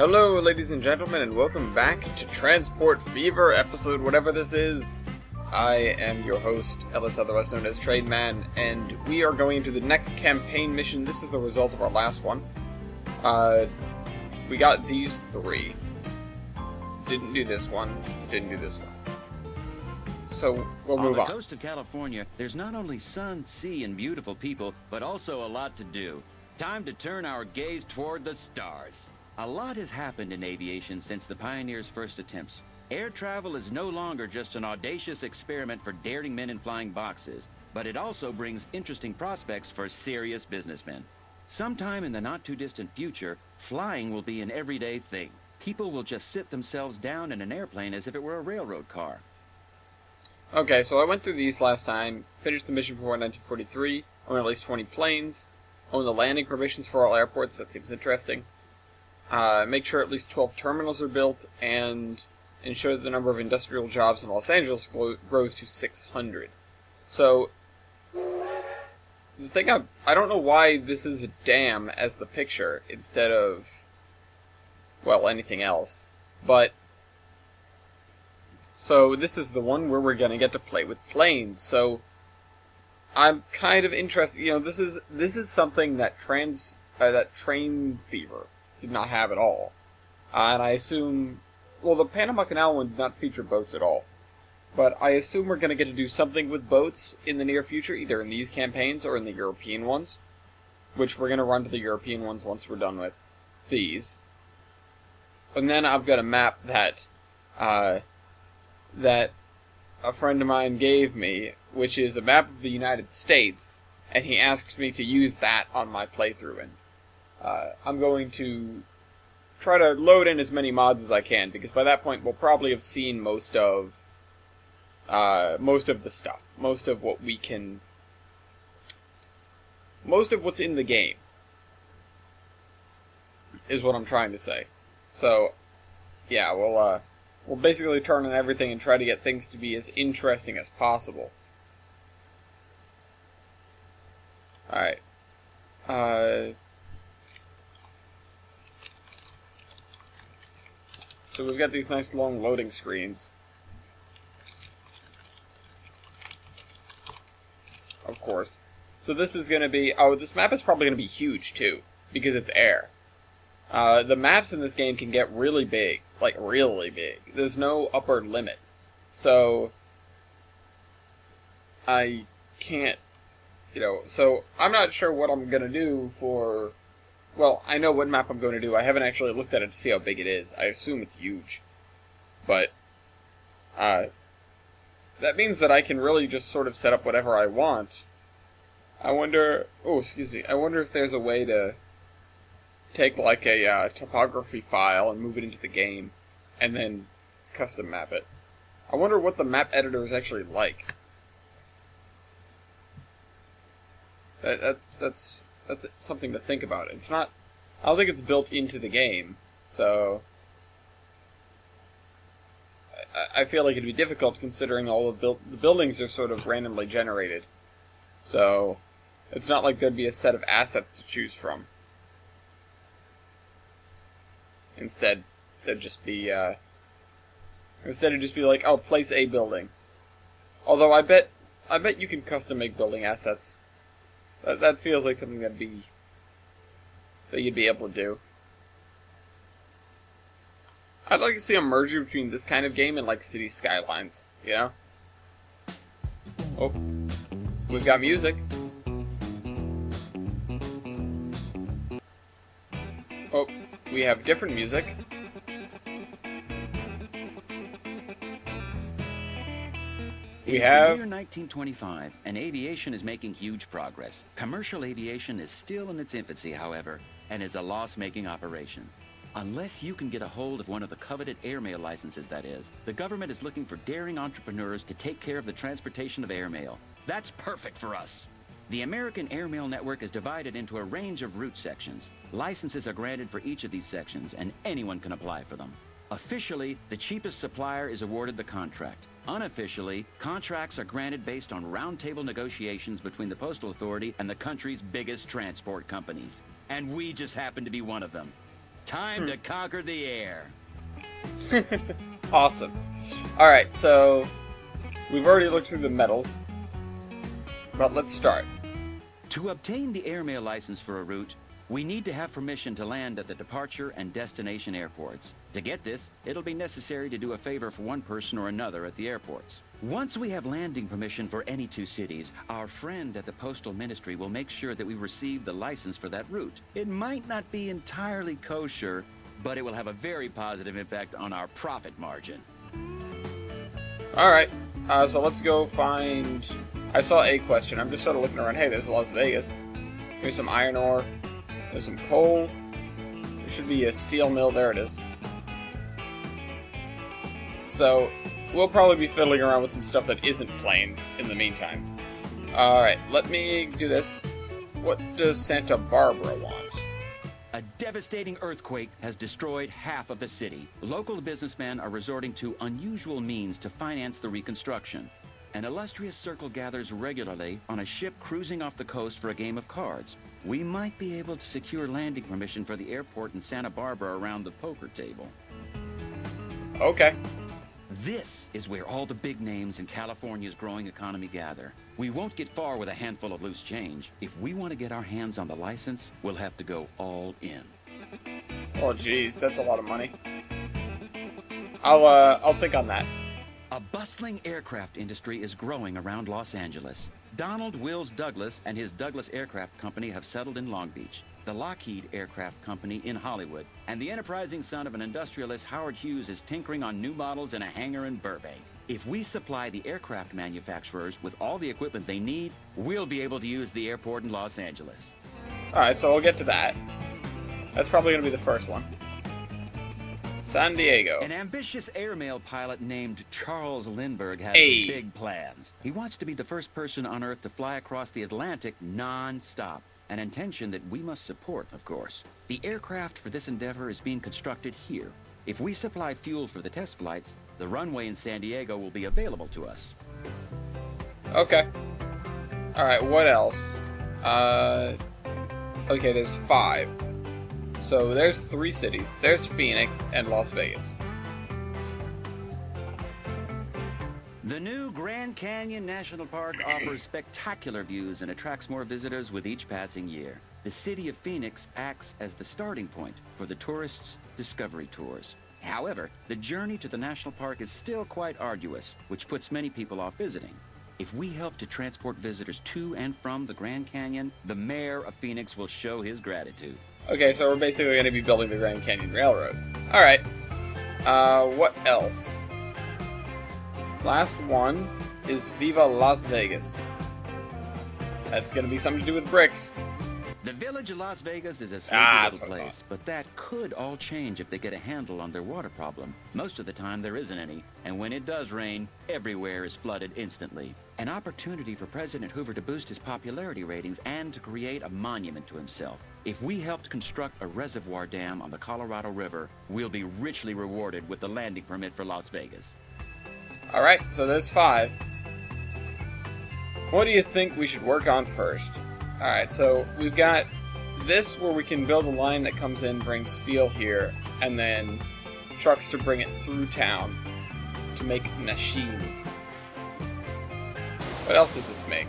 Hello, ladies and gentlemen, and welcome back to Transport Fever, episode whatever this is. I am your host, Ellis, otherwise known as Trademan, and we are going into the next campaign mission. This is the result of our last one. We got these three. Didn't do this one. Didn't do this one. So, we'll move on. On the coast of California, there's not only sun, sea, and beautiful people, but also a lot to do. Time to turn our gaze toward the stars. A lot has happened in aviation since the pioneers' first attempts. Air travel is no longer just an audacious experiment for daring men in flying boxes, but it also brings interesting prospects for serious businessmen. Sometime in the not-too-distant future, flying will be an everyday thing. People will just sit themselves down in an airplane as if it were a railroad car. Okay, so I went through these last time, finished the mission before 1943, own at least 20 planes, own the landing permissions for all airports, that seems interesting. Make sure at least 12 terminals are built, and ensure that the number of industrial jobs in Los Angeles grows to 600. So, the thing I don't know why this is a dam as the picture, instead of, well, anything else. But, so this is the one where we're gonna get to play with planes, so I'm kind of interested, this is something that Train Fever did not have at all. And I assume, well, the Panama Canal one did not feature boats at all. But I assume we're going to get to do something with boats in the near future, either in these campaigns or in the European ones. Which we're going to run to the European ones once we're done with these. And then I've got a map that a friend of mine gave me, which is a map of the United States, and he asked me to use that on my playthrough, and I'm going to try to load in as many mods as I can, because by that point we'll probably have seen most of the stuff. Most of what we can... Most of what's in the game is what I'm trying to say. So, yeah, we'll basically turn on everything and try to get things to be as interesting as possible. Alright. So we've got these nice long loading screens. Of course. So this is going to be... Oh, this map is probably going to be huge, too. Because it's air. The maps in this game can get really big. Like, really big. There's no upper limit. So... I can't... So I'm not sure what I'm going to do for... Well, I know what map I'm going to do. I haven't actually looked at it to see how big it is. I assume it's huge. But, that means that I can really just sort of set up whatever I want. I wonder... Oh, excuse me. I wonder if there's a way to take, like, a topography file and move it into the game, and then custom map it. I wonder what the map editor is actually like. That's something to think about. It's not... I don't think it's built into the game, so... I feel like it'd be difficult considering all of the buildings are sort of randomly generated. So, it's not like there'd be a set of assets to choose from. Instead, it'd just be like, oh, place a building. Although I bet you can custom make building assets. That feels like something that you'd be able to do. I'd like to see a merger between this kind of game and, like, City Skylines, Oh, we've got music. Oh, we have different music. It is the year 1925, and aviation is making huge progress. Commercial aviation is still in its infancy, however, and is a loss-making operation. Unless you can get a hold of one of the coveted airmail licenses, that is, the government is looking for daring entrepreneurs to take care of the transportation of airmail. That's perfect for us. The American Airmail Network is divided into a range of route sections. Licenses are granted for each of these sections, and anyone can apply for them. Officially, the cheapest supplier is awarded the contract. Unofficially, contracts are granted based on roundtable negotiations between the Postal Authority and the country's biggest transport companies. And we just happen to be one of them. Time to conquer the air. Awesome. Alright, so we've already looked through the metals, but let's start. To obtain the airmail license for a route, we need to have permission to land at the departure and destination airports. To get this, it'll be necessary to do a favor for one person or another at the airports. Once we have landing permission for any two cities, our friend at the Postal Ministry will make sure that we receive the license for that route. It might not be entirely kosher, but it will have a very positive impact on our profit margin. Alright, so let's go find... I saw a question. I'm just sort of looking around. Hey, there's Las Vegas. Here's some iron ore. There's some coal. There should be a steel mill. There it is. So, we'll probably be fiddling around with some stuff that isn't plains in the meantime. Alright, let me do this. What does Santa Barbara want? A devastating earthquake has destroyed half of the city. Local businessmen are resorting to unusual means to finance the reconstruction. An illustrious circle gathers regularly on a ship cruising off the coast for a game of cards. We might be able to secure landing permission for the airport in Santa Barbara around the poker table. Okay. This is where all the big names in California's growing economy gather. We won't get far with a handful of loose change. If we want to get our hands on the license, we'll have to go all in. Oh, geez, that's a lot of money. I'll think on that. A bustling aircraft industry is growing around Los Angeles. Donald Wills Douglas and his Douglas Aircraft Company have settled in Long Beach, the Lockheed Aircraft Company in Hollywood, and the enterprising son of an industrialist, Howard Hughes, is tinkering on new models in a hangar in Burbank. If we supply the aircraft manufacturers with all the equipment they need, we'll be able to use the airport in Los Angeles. Alright, so we'll get to that. That's probably going to be the first one. San Diego. An ambitious airmail pilot named Charles Lindbergh has Hey. big plans. He wants to be the first person on Earth to fly across the Atlantic non-stop, an intention that we must support, of course. The aircraft for this endeavor is being constructed here. If we supply fuel for the test flights, the runway in San Diego will be available to us. Okay. Alright, what else? Okay, there's 5. So there's 3 cities. There's Phoenix and Las Vegas. The new Grand Canyon National Park offers spectacular views and attracts more visitors with each passing year. The city of Phoenix acts as the starting point for the tourists' discovery tours. However, the journey to the national park is still quite arduous, which puts many people off visiting. If we help to transport visitors to and from the Grand Canyon, the mayor of Phoenix will show his gratitude. Okay, so we're basically going to be building the Grand Canyon Railroad. Alright. What else? Last one is Viva Las Vegas. That's going to be something to do with bricks. The village of Las Vegas is a sleepy that's little what I place, but that could all change if they get a handle on their water problem. Most of the time there isn't any, and when it does rain, everywhere is flooded instantly. An opportunity for President Hoover to boost his popularity ratings and to create a monument to himself. If we helped construct a reservoir dam on the Colorado River, we'll be richly rewarded with the landing permit for Las Vegas. Alright, so there's 5. What do you think we should work on first? Alright, so we've got this where we can build a line that comes in, brings steel here, and then trucks to bring it through town to make machines. What else does this make?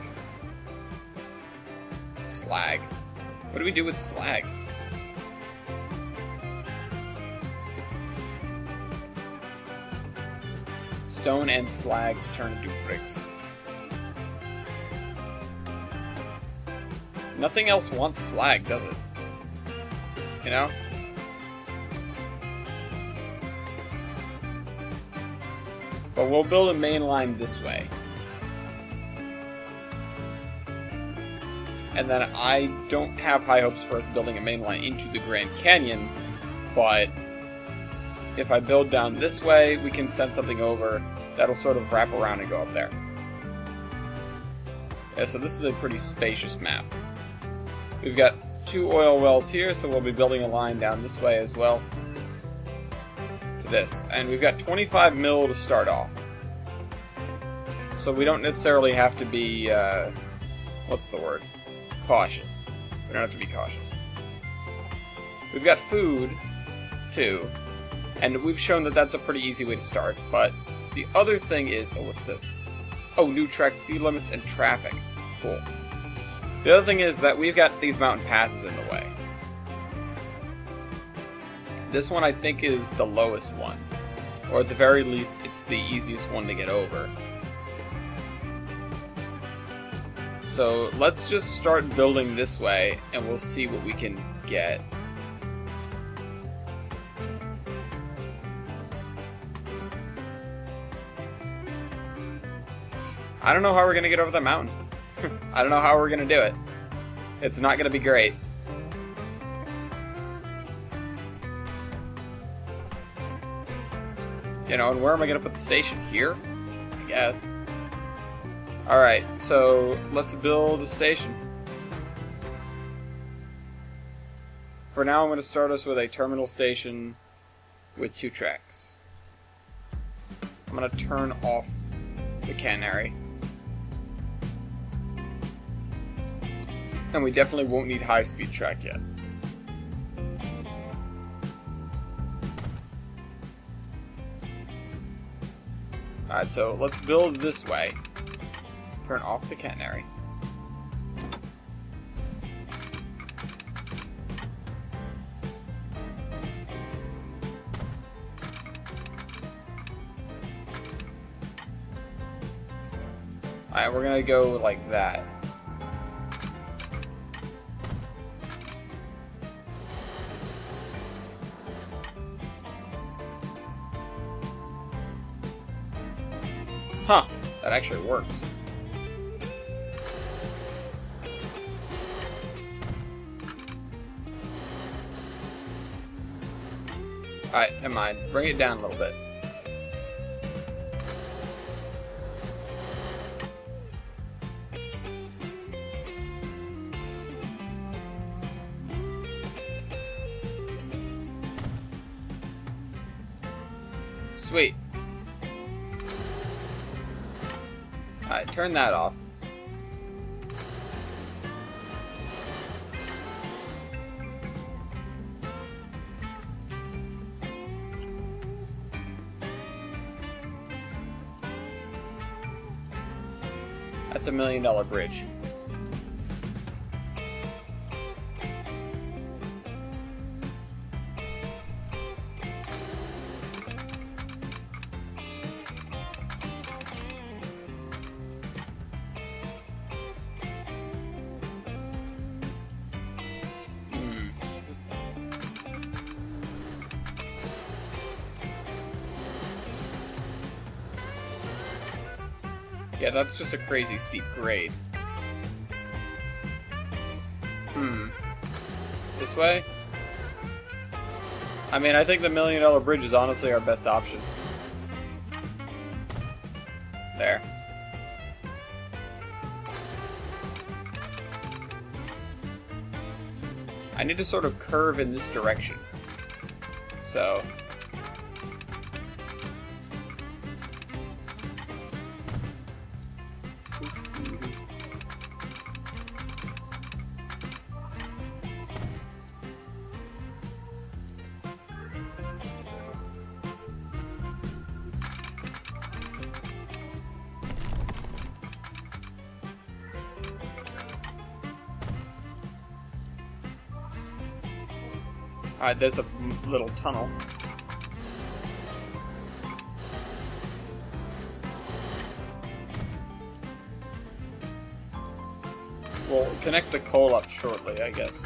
Slag. What do we do with slag? Stone and slag to turn into bricks. Nothing else wants slag, does it? You know? But we'll build a main line this way. And then I don't have high hopes for us building a main line into the Grand Canyon, but if I build down this way, we can send something over that'll sort of wrap around and go up there. Yeah, so this is a pretty spacious map. We've got 2 oil wells here, so we'll be building a line down this way as well to this. And we've got 25 mil to start off. So we don't necessarily have to be, what's the word? Cautious. We don't have to be cautious. We've got food, too. And we've shown that that's a pretty easy way to start. But the other thing is... Oh, what's this? Oh, new track speed limits and traffic. Cool. The other thing is that we've got these mountain passes in the way. This one I think is the lowest one. Or at the very least, it's the easiest one to get over. So let's just start building this way, and we'll see what we can get. I don't know how we're going to get over the mountain. I don't know how we're going to do it. It's not going to be great. You know, and where am I going to put the station? Here? I guess. Alright, so let's build a station. For now, I'm going to start us with a terminal station with 2 tracks. I'm going to turn off the canary. And we definitely won't need high-speed track yet. Alright, so let's build this way. Turn off the canary. Alright, we're gonna go like that. Huh, that actually works. Alright, never mind. Bring it down a little bit. Sweet. Alright, turn that off. That's $1 million bridge. Yeah, that's just a crazy steep grade. This way? I mean, I think the $1 million bridge is honestly our best option. There. I need to sort of curve in this direction. So... there's a little tunnel. We'll connect the coal up shortly, I guess.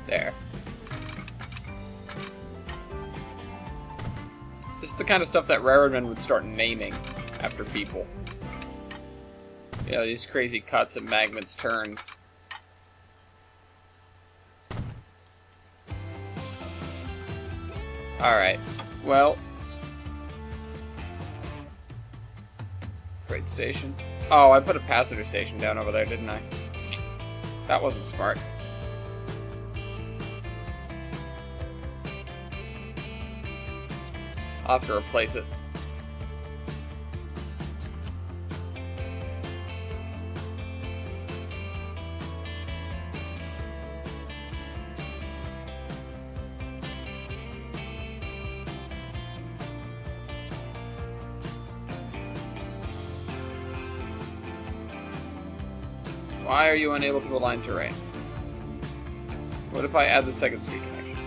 There. This is the kind of stuff that railroadmen would start naming after people. You know, these crazy cuts and magments turns. Alright, well... Freight station. Oh, I put a passenger station down over there, didn't I? That wasn't smart. I'll have to replace it. Why are you unable to align terrain? What if I add the second street connection?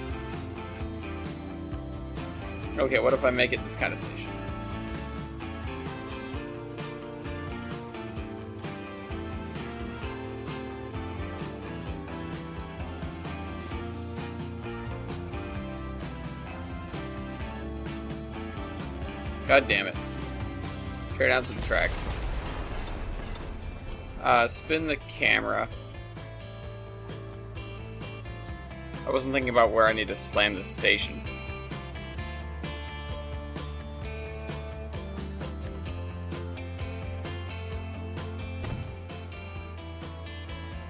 Okay, what if I make it this kind of station? God damn it. Tear down to the track. Spin the camera. I wasn't thinking about where I need to slam this station.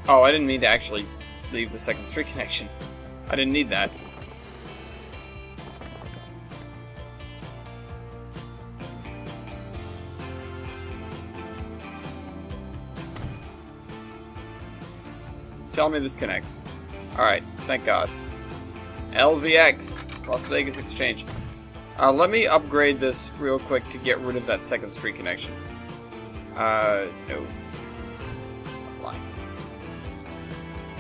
Oh, I didn't mean to actually leave the second street connection. I didn't need that. Tell me this connects. Alright, thank God. LVX, Las Vegas Exchange. Let me upgrade this real quick to get rid of that second street connection. No. Line.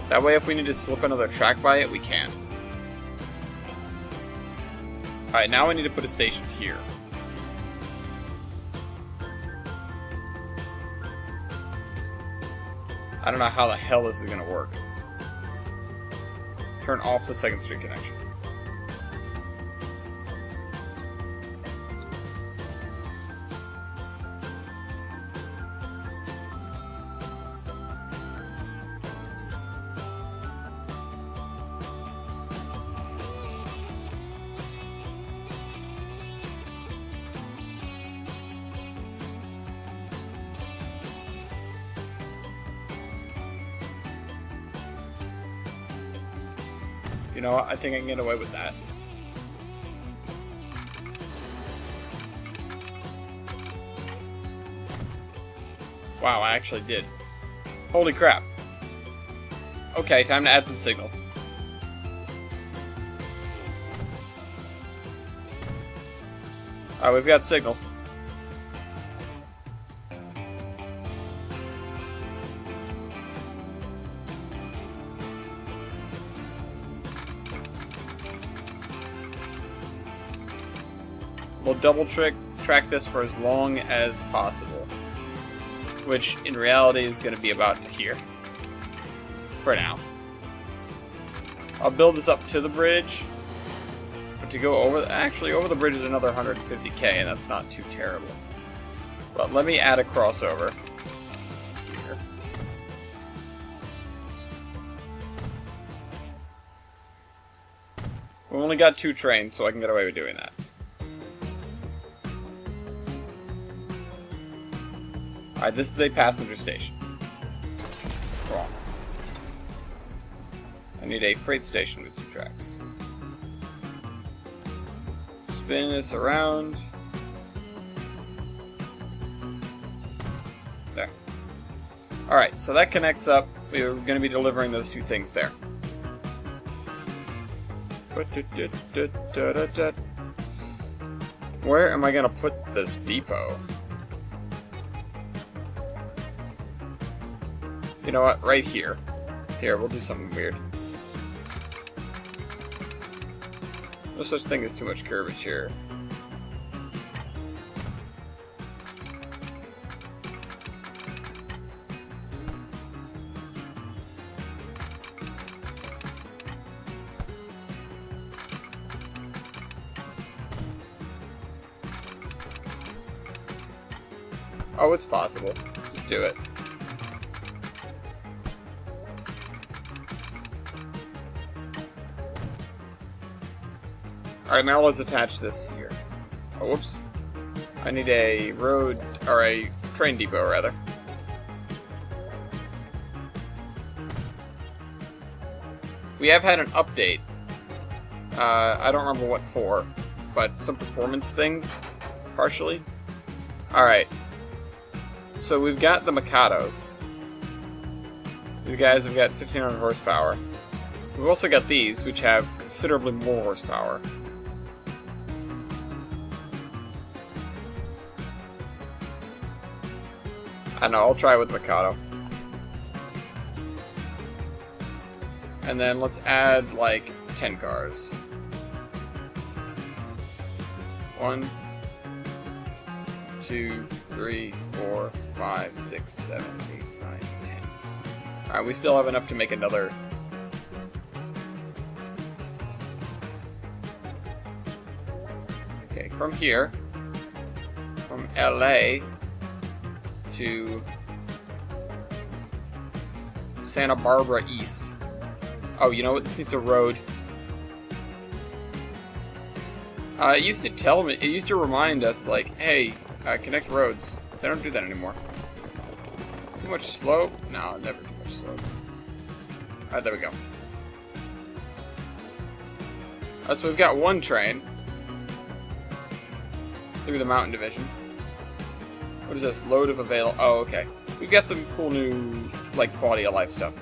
That way if we need to slip another track by it, we can. Alright, now I need to put a station here. I don't know how the hell this is going to work. Turn off the second street connection. You know what? I think I can get away with that. Wow, I actually did. Holy crap. Okay, time to add some signals. Alright, we've got signals. We'll double track this for as long as possible, which in reality is going to be about here for now. I'll build this up to the bridge, but to go over the bridge is another 150k, and that's not too terrible. But let me add a crossover here. We only got 2 trains, so I can get away with doing that. Alright, this is a passenger station. Wrong. I need a freight station with 2 tracks. Spin this around. There. Alright, so that connects up. We're going to be delivering those 2 things there. Where am I going to put this depot? You know what? Right here. Here, we'll do something weird. No such thing as too much curvature. Oh, it's possible. Just do it. Alright, now let's attach this here. Oh, whoops. I need a road, or a train depot, rather. We have had an update. I don't remember what for, but some performance things, partially. Alright. So we've got the Mikados. These guys have got 1500 horsepower. We've also got these, which have considerably more horsepower. I don't know, I'll try with Mikado. And then let's add, like, 10 cars. 1, 2, 3, 4, 5, 6, 7, 8, 9, 10. Alright, we still have enough to make another. Okay, from here, from LA to Santa Barbara East. Oh, you know what? This needs a road. It used to tell me, it used to remind us, like, hey, connect roads. They don't do that anymore. Too much slope? No, never too much slope. Alright, there we go. So we've got one train through the mountain division. What is this? Load of avail. Oh, okay. We've got some cool new, like, quality of life stuff.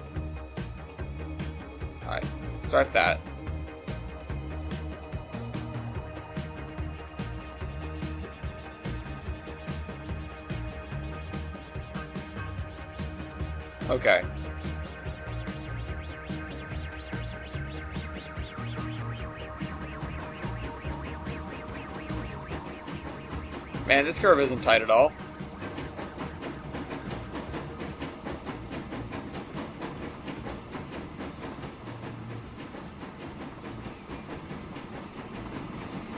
Alright, start that. Okay. Man, this curve isn't tight at all.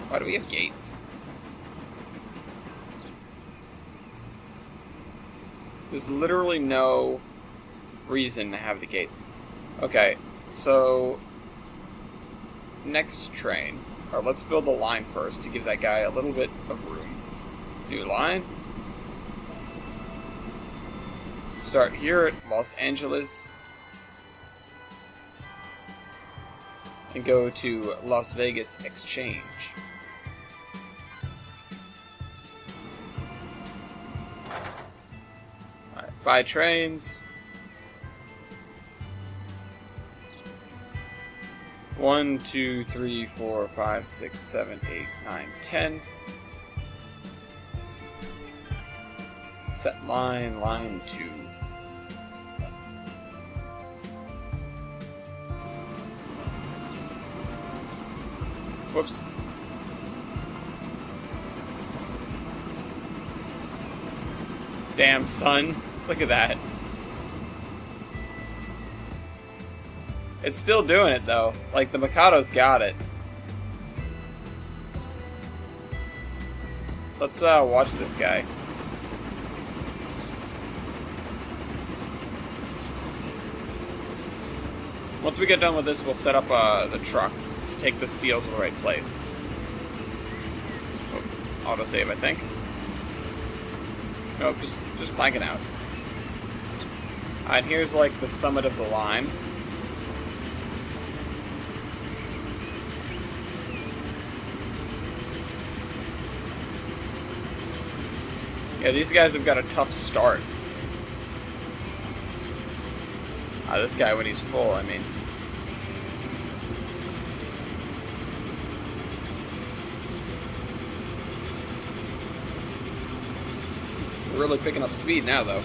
Why do we have gates? There's literally no reason to have the gates. Okay, so next train. Or let's build a line first to give that guy a little bit of room. New line. Start here at Los Angeles. And go to Las Vegas Exchange. Alright, buy trains. 1, 2, 3, 4, 5, 6, 7, 8, 9, 10. Set line, line 2. Whoops. Damn, son. Look at that. It's still doing it, though. Like, the Mikado's got it. Let's, watch this guy. Once we get done with this, we'll set up, the trucks to take the steel to the right place. Oh, autosave, I think. Nope, just blanking out. And here's, like, the summit of the line. Yeah, these guys have got a tough start. This guy, when he's full, I mean. We're really picking up speed now, though.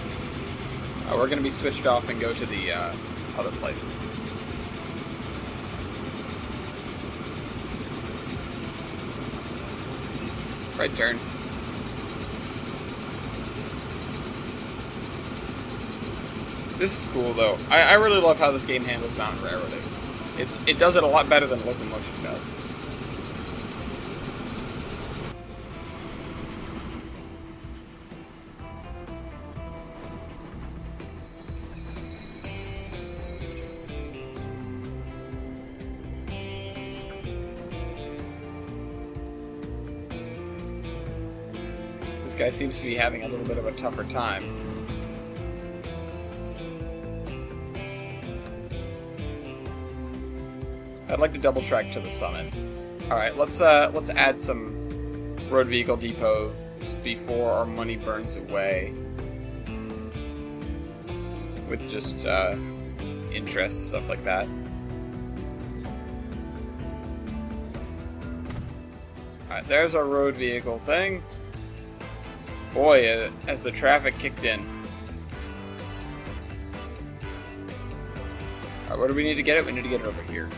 We're going to be switched off and go to the other place. Right turn. This is cool, though. I really love how this game handles mountain railroading. It does it a lot better than Locomotion does. This guy seems to be having a little bit of a tougher time. I'd like to double track to the summit. Alright, let's add some road vehicle depots before our money burns away. With just interest, stuff like that. Alright, there's our road vehicle thing. Boy, as the traffic kicked in. Alright, where do we need to get it? We need to get it over here.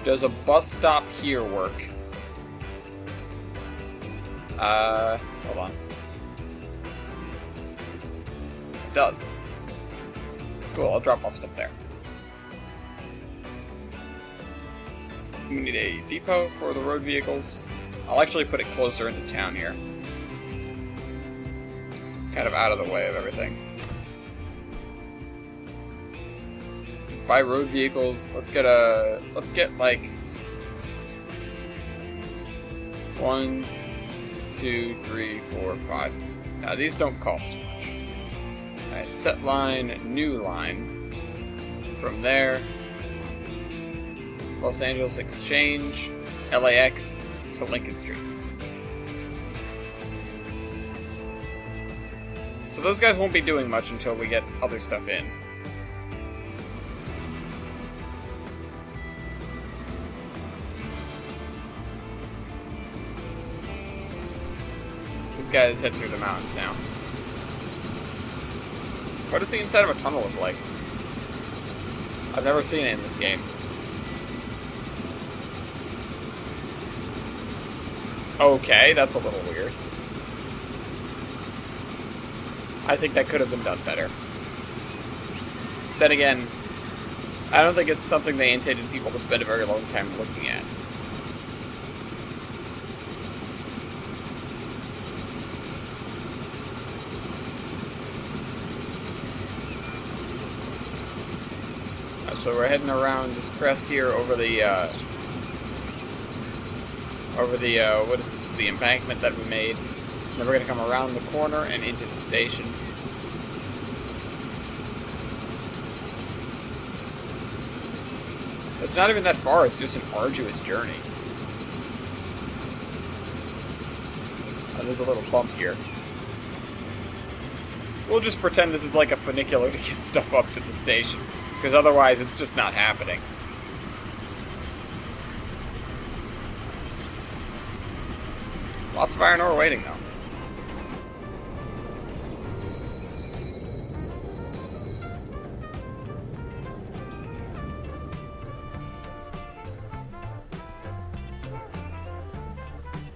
Does a bus stop here work? Hold on. It does. Cool, I'll drop off stuff there. We need a depot for the road vehicles. I'll actually put it closer into town here. Kind of out of the way of everything. Buy road vehicles. Let's get like 1, 2, 3, 4, 5. Now these don't cost too much. Alright, set line, new line. From there, Los Angeles Exchange, LAX to Lincoln Street. So those guys won't be doing much until we get other stuff in. These guys head through the mountains now. What does the inside of a tunnel look like? I've never seen it in this game. Okay, that's a little weird. I think that could have been done better. Then again, I don't think it's something they intended people to spend a very long time looking at. So we're heading around this crest here over the what is this? The embankment that we made. And then we're gonna come around the corner and into the station. It's not even that far. It's just an arduous journey. There's a little bump here. We'll just pretend this is like a funicular to get stuff up to the station. Because otherwise, it's just not happening. Lots of iron ore waiting, though.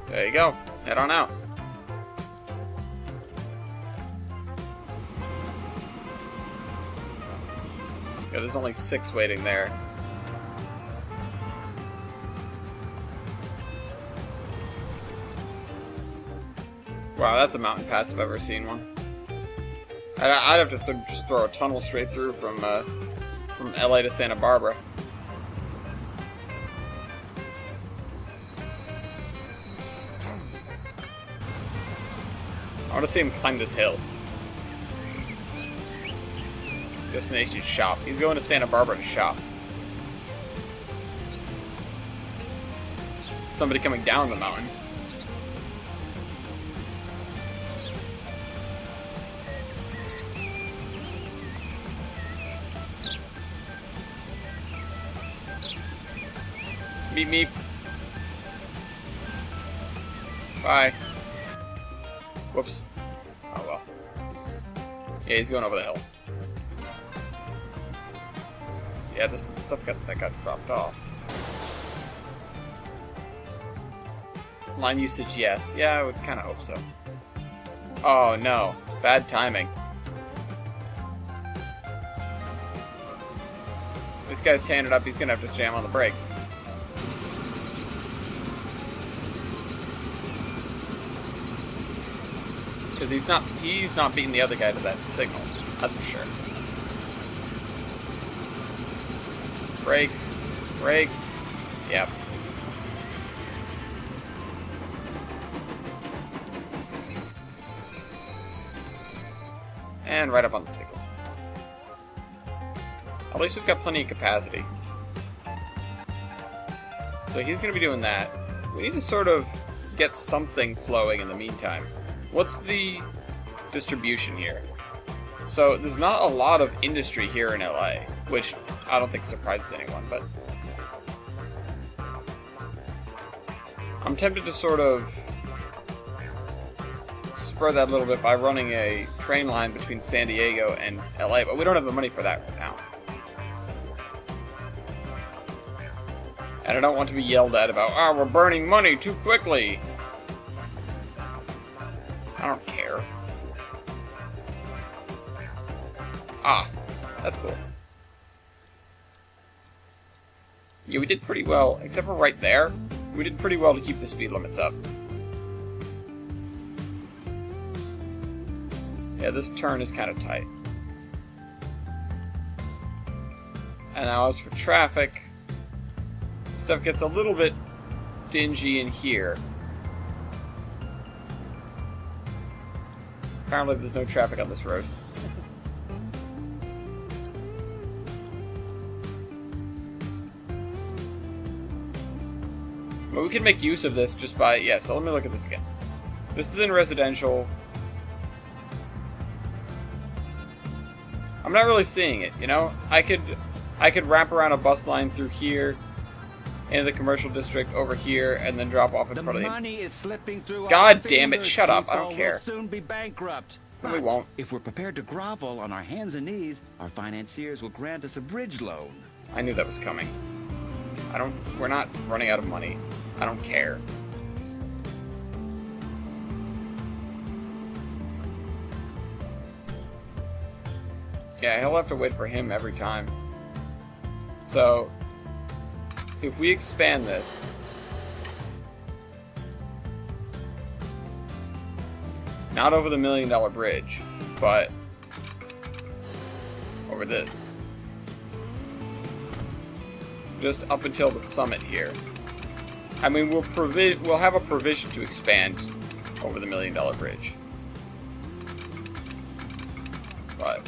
There you go. Head on out. Yeah, there's only 6 waiting there. Wow, that's a mountain pass if I've ever seen one. I'd have to just throw a tunnel straight through from LA to Santa Barbara. I want to see him climb this hill. Destination shop. He's going to Santa Barbara to shop. Somebody coming down the mountain. Meep meep. Bye. Whoops. Oh well. Yeah, he's going over the hill. Yeah, this stuff that got dropped off. Line usage, yes. Yeah, I would kind of hope so. Oh no, bad timing. This guy's tearing it up, he's gonna have to jam on the brakes. Because he's not beating the other guy to that signal, that's for sure. Brakes. Brakes. Yep. And right up on the signal. At least we've got plenty of capacity. So he's going to be doing that. We need to sort of get something flowing in the meantime. What's the distribution here? So there's not a lot of industry here in LA, which I don't think surprises anyone, but I'm tempted to sort of spur that a little bit by running a train line between San Diego and LA, but we don't have the money for that right now. And I don't want to be yelled at about, we're burning money too quickly. I don't care. That's cool. Yeah, we did pretty well, except for right there. We did pretty well to keep the speed limits up. Yeah, this turn is kind of tight. And now as for traffic, stuff gets a little bit dingy in here. Apparently there's no traffic on this road. But we can make use of this just by... Yeah, so let me look at this again. This is in residential. I'm not really seeing it, you know? I could wrap around a bus line through here, into the commercial district over here, and then drop off in front of the... money is slipping through. God damn it, shut up, I don't care. We'll soon be bankrupt. No, we won't. If we're prepared to grovel on our hands and knees, our financiers will grant us a bridge loan. I knew that was coming. We're not running out of money. I don't care. Yeah, he'll have to wait for him every time. So, if we expand this... Not over the $1 million bridge, but over this. Just up until the summit here. I mean, we'll have a provision to expand over the $1 million bridge. But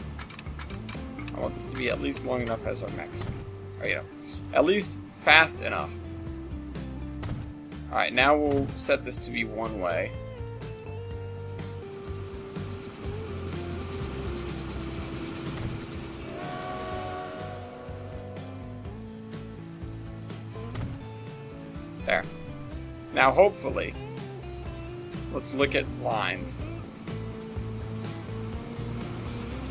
I want this to be at least long enough as our next, or, you know, at least fast enough. Alright, now we'll set this to be one way. There. Now, hopefully, let's look at lines.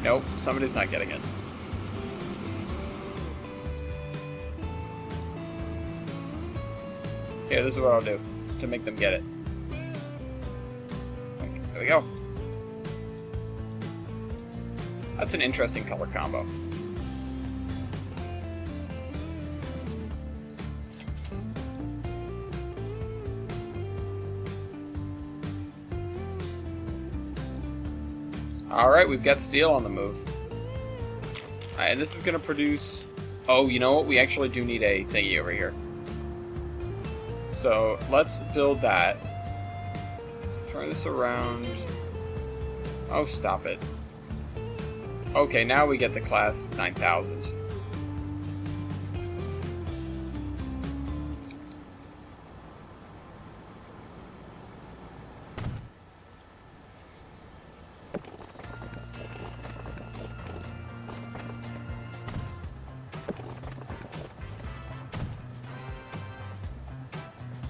Nope, somebody's not getting it. Yeah, this is what I'll do to make them get it. Okay, there we go. That's an interesting color combo. Alright, we've got steel on the move. Alright, and this is going to produce... Oh, you know what? We actually do need a thingy over here. So, let's build that. Turn this around. Oh, stop it. Okay, now we get the class 9000.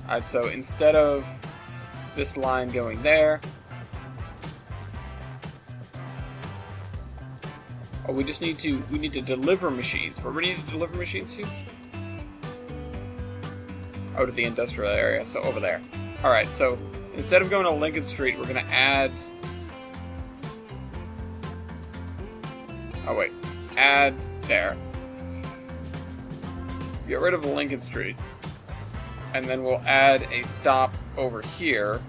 Alright, so instead of this line going there... Oh, we need to deliver machines. Where do we need to deliver machines to? Oh, to the industrial area, so over there. Alright, so instead of going to Lincoln Street, we're going to add... Oh, wait. Add there. Get rid of Lincoln Street. And then we'll add a stop over here.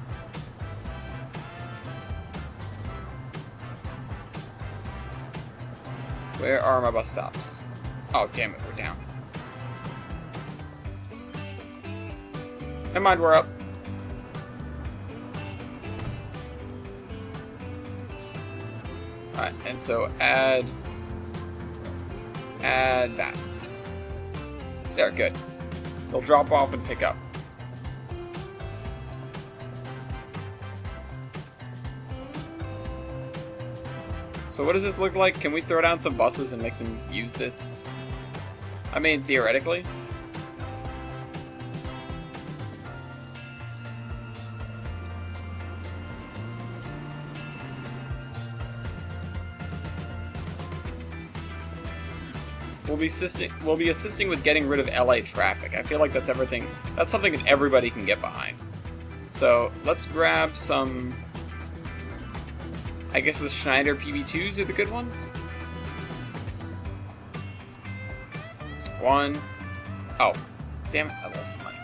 Where are my bus stops? Oh, damn it, we're down. Never mind, we're up. Alright, and so add that. There, good. They'll drop off and pick up. So what does this look like? Can we throw down some buses and make them use this? I mean, theoretically. We'll be assisting with getting rid of LA traffic. I feel like that's everything. That's something that everybody can get behind. So let's grab some. I guess the Schneider PB2s are the good ones. One. Oh, damn it! I lost some money.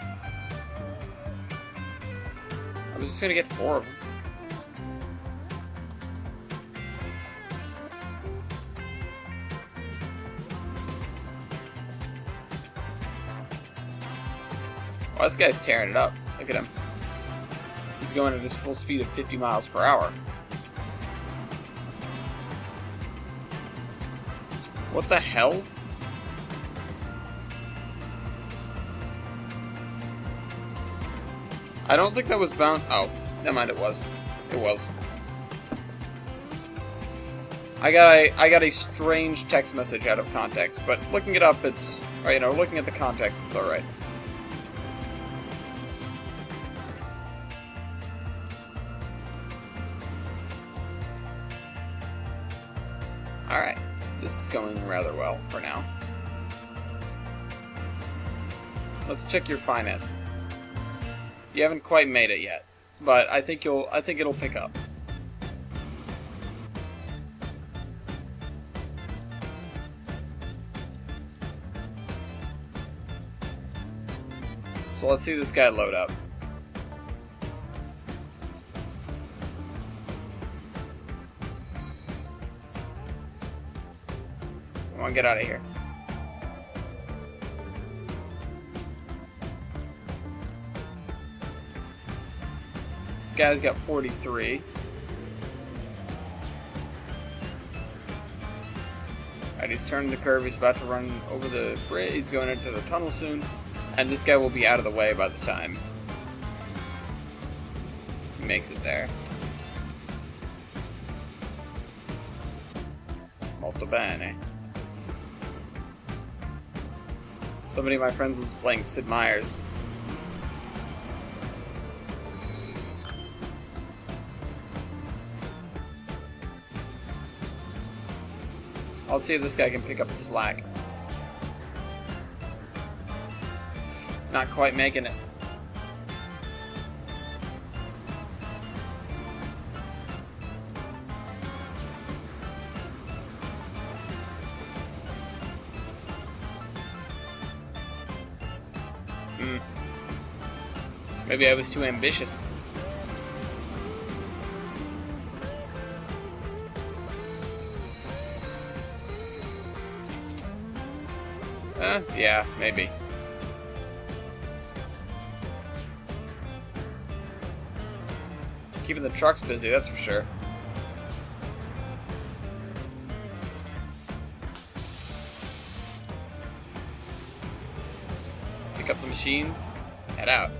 I was just gonna get 4 of them. Well, this guy's tearing it up. Look at him. He's going at his full speed of 50 miles per hour. What the hell? I don't think that was bound. Oh, never mind. It was. It was. I got a strange text message out of context, but looking it up, it's looking at the context, it's all right. All right, this is going rather well for now. Let's check your finances. You haven't quite made it yet, but I think it'll pick up. So let's see this guy load up. Come on, get out of here. This guy's got 43. Alright, he's turning the curve. He's about to run over the bridge. He's going into the tunnel soon. And this guy will be out of the way by the time he makes it there. Molto bene. Somebody of my friends was playing Sid Meier's. Let's see if this guy can pick up the slack. Not quite making it. Maybe I was too ambitious. Yeah, maybe. Keeping the trucks busy, that's for sure. Pick up the machines, head out.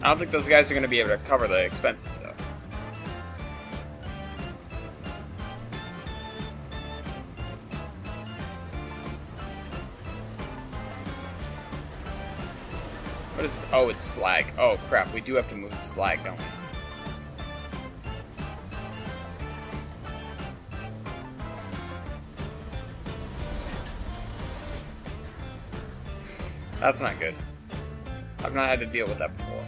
I don't think those guys are going to be able to cover the expenses, though. What is... Oh, it's slag. Oh, crap. We do have to move the slag, don't we? That's not good. I've not had to deal with that before.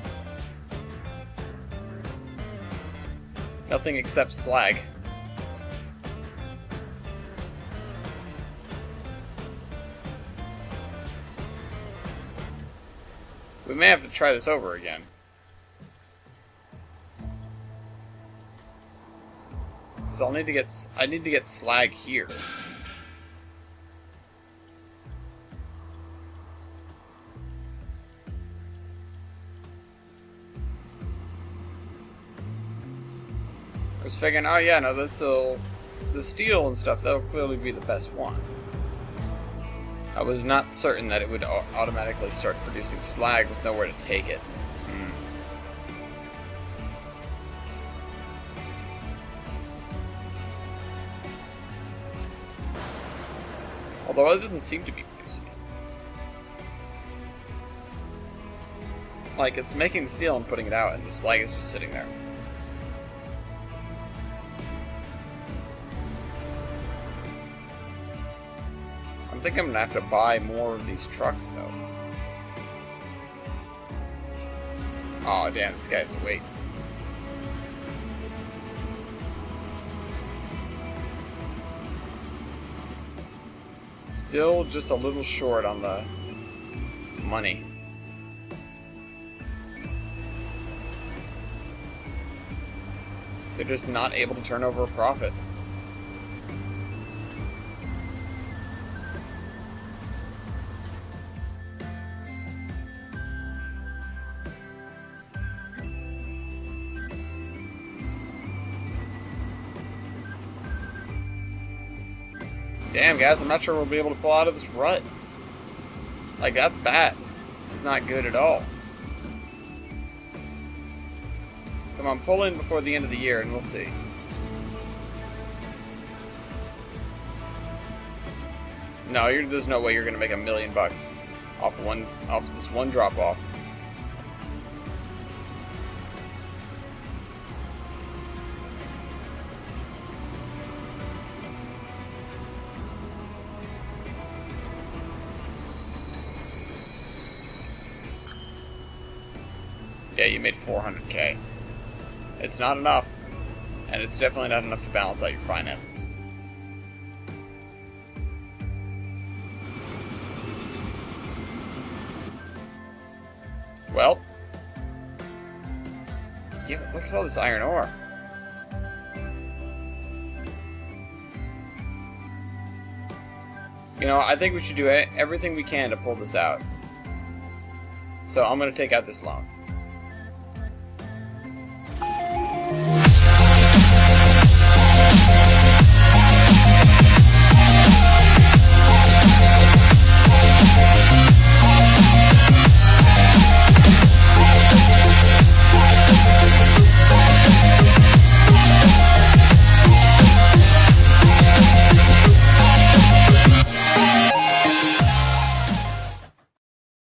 Nothing except slag. We may have to try this over again. So I need to get slag here. I was figuring, oh yeah, no, the steel and stuff, that'll clearly be the best one. I was not certain that it would automatically start producing slag with nowhere to take it. Although it doesn't seem to be producing it. Like, it's making the steel and putting it out, and the slag is just sitting there. think I'm gonna have to buy more of these trucks, though. Oh, damn, this guy has to wait. Still just a little short on the money. They're just not able to turn over a profit. Damn, guys, I'm not sure we'll be able to pull out of this rut. Like, that's bad. This is not good at all. Come on, pull in before the end of the year and we'll see. No, there's no way you're gonna make $1 million off this one drop off. Yeah, you made 400K. It's not enough, and it's definitely not enough to balance out your finances. Well, yeah, look at all this iron ore. You know, I think we should do everything we can to pull this out. So I'm going to take out this loan.